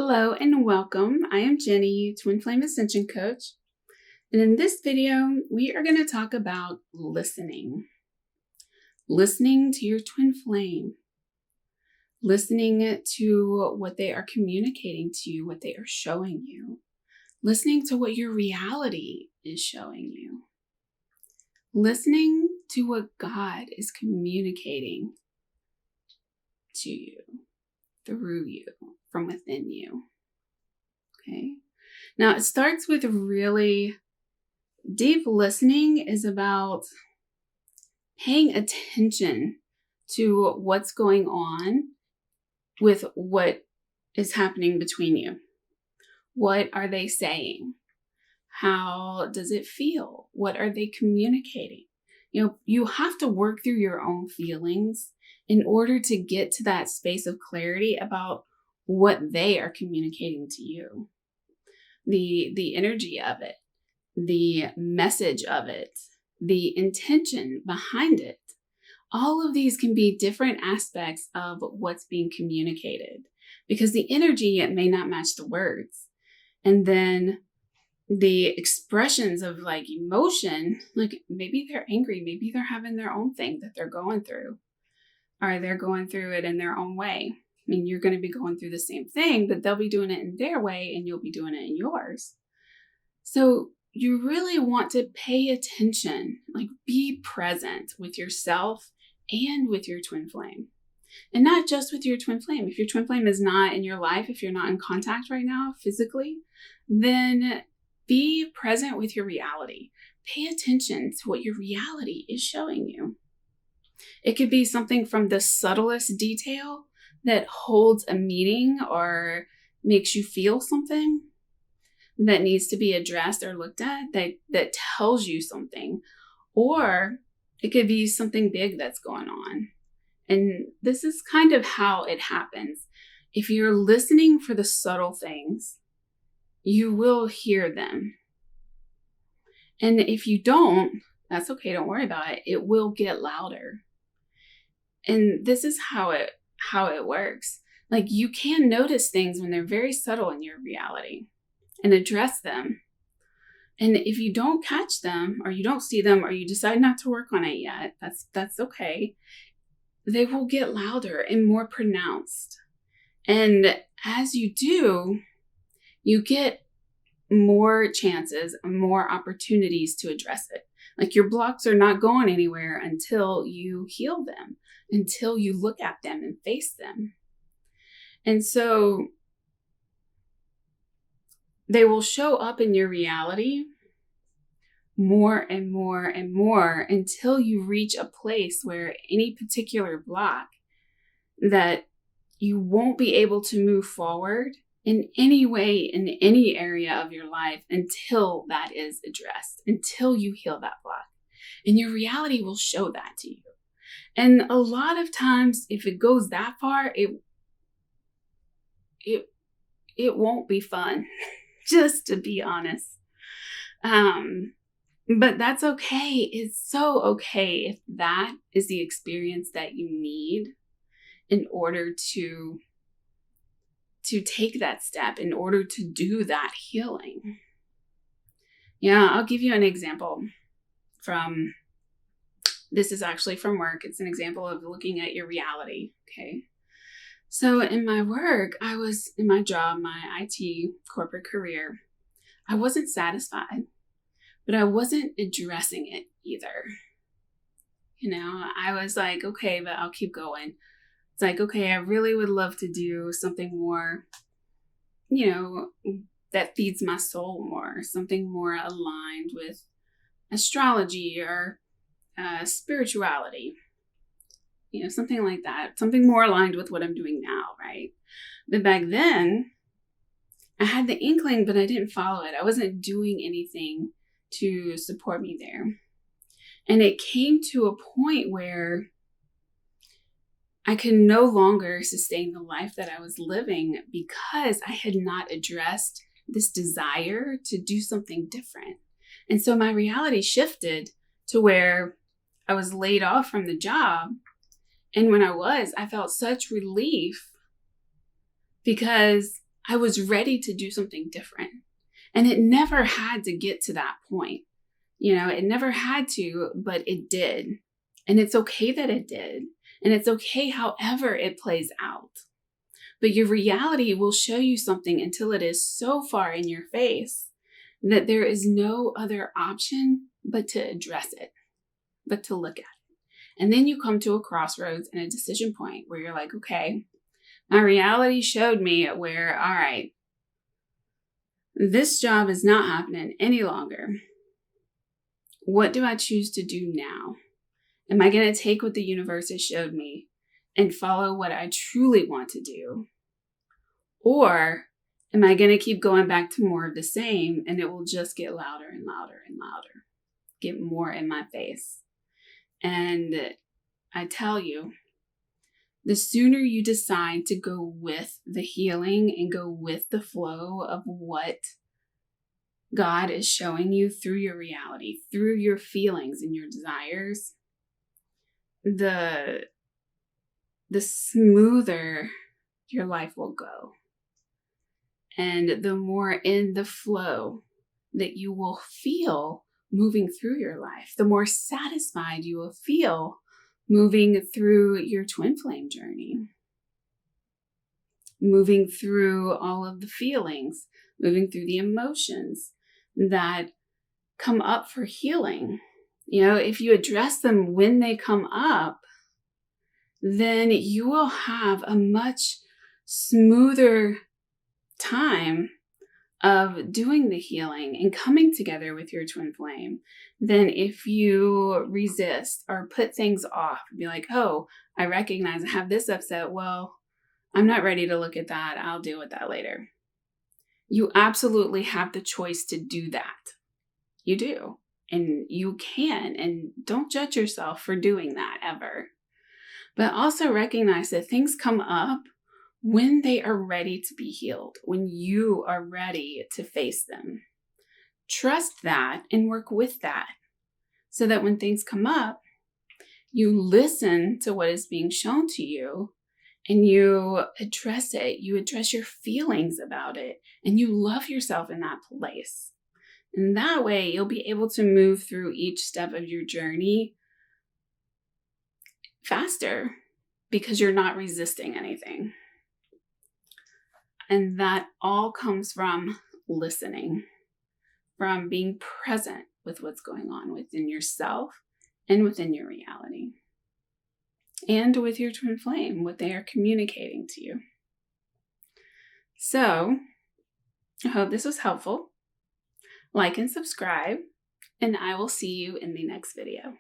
Hello and welcome. I am Jenny, Twin Flame Ascension Coach. And in this video, we are going to talk about listening. Listening to your twin flame. Listening to what they are communicating to you, what they are showing you. Listening to what your reality is showing you. Listening to what God is communicating to you, through you, from within you. Okay. Now it starts with really deep listening is about paying attention to what's going on with what is happening between you. What are they saying? How does it feel? What are they communicating? You have to work through your own feelings in order to get to that space of clarity about what they are communicating to you. The energy of it, the message of it, the intention behind it. All of these can be different aspects of what's being communicated because the energy, it may not match the words. And then the expressions of emotion, maybe they're angry, maybe they're having their own thing that they're going through, or they're going through it in their own way. I mean, you're going to be going through the same thing, but they'll be doing it in their way and you'll be doing it in yours. So you really want to pay attention, be present with yourself and with your twin flame. And not just with your twin flame. If your twin flame is not in your life, if you're not in contact right now physically, then be present with your reality. Pay attention to what your reality is showing you. It could be something from the subtlest detail that holds a meaning or makes you feel something that needs to be addressed or looked at, that tells you something. Or it could be something big that's going on. And this is kind of how it happens. If you're listening for the subtle things, you will hear them. And if you don't, that's okay, don't worry about it. It will get louder. And this is how it works. You can notice things when they're very subtle in your reality and address them. And if you don't catch them or you don't see them or you decide not to work on it yet, that's okay. They will get louder and more pronounced. And as you do, you get more chances and more opportunities to address it. Your blocks are not going anywhere until you heal them, until you look at them and face them. And so they will show up in your reality more and more and more until you reach a place where any particular block that you won't be able to move forward in any way, in any area of your life until that is addressed, until you heal that block. And your reality will show that to you. And a lot of times, if it goes that far, it won't be fun, just to be honest. But that's okay. It's so okay if that is the experience that you need in order to take that step, in order to do that healing. Yeah, I'll give you an example this is actually from work. It's an example of looking at your reality, okay? So in my work, I was in my job, my IT corporate career, I wasn't satisfied, but I wasn't addressing it either. I was like, okay, but I'll keep going. It's like, okay, I really would love to do something more, that feeds my soul more, something more aligned with astrology or spirituality, something like that, something more aligned with what I'm doing now, right? But back then, I had the inkling, but I didn't follow it. I wasn't doing anything to support me there. And it came to a point where I could no longer sustain the life that I was living because I had not addressed this desire to do something different. And so my reality shifted to where I was laid off from the job. And when I felt such relief because I was ready to do something different. And it never had to get to that point. It never had to, but it did. And it's okay that it did. And it's okay however it plays out. But your reality will show you something until it is so far in your face that there is no other option but to address it, but to look at it. And then you come to a crossroads and a decision point where you're like, okay, my reality showed me where, all right, this job is not happening any longer. What do I choose to do now? Am I going to take what the universe has showed me and follow what I truly want to do? Or am I going to keep going back to more of the same and it will just get louder and louder and louder, get more in my face? And I tell you, the sooner you decide to go with the healing and go with the flow of what God is showing you through your reality, through your feelings and your desires, the smoother your life will go. And the more in the flow that you will feel moving through your life, the more satisfied you will feel moving through your twin flame journey, moving through all of the feelings, moving through the emotions that come up for healing. If you address them when they come up, then you will have a much smoother time of doing the healing and coming together with your twin flame than if you resist or put things off and be like, oh, I recognize I have this upset. Well, I'm not ready to look at that. I'll deal with that later. You absolutely have the choice to do that. You do. And you can. And don't judge yourself for doing that ever. But also recognize that things come up when they are ready to be healed, when you are ready to face them. Trust that and work with that so that when things come up, you listen to what is being shown to you and you address it. You address your feelings about it and you love yourself in that place. And that way you'll be able to move through each step of your journey faster because you're not resisting anything. And that all comes from listening, from being present with what's going on within yourself and within your reality, and with your twin flame, what they are communicating to you. So, I hope this was helpful. Like and subscribe, and I will see you in the next video.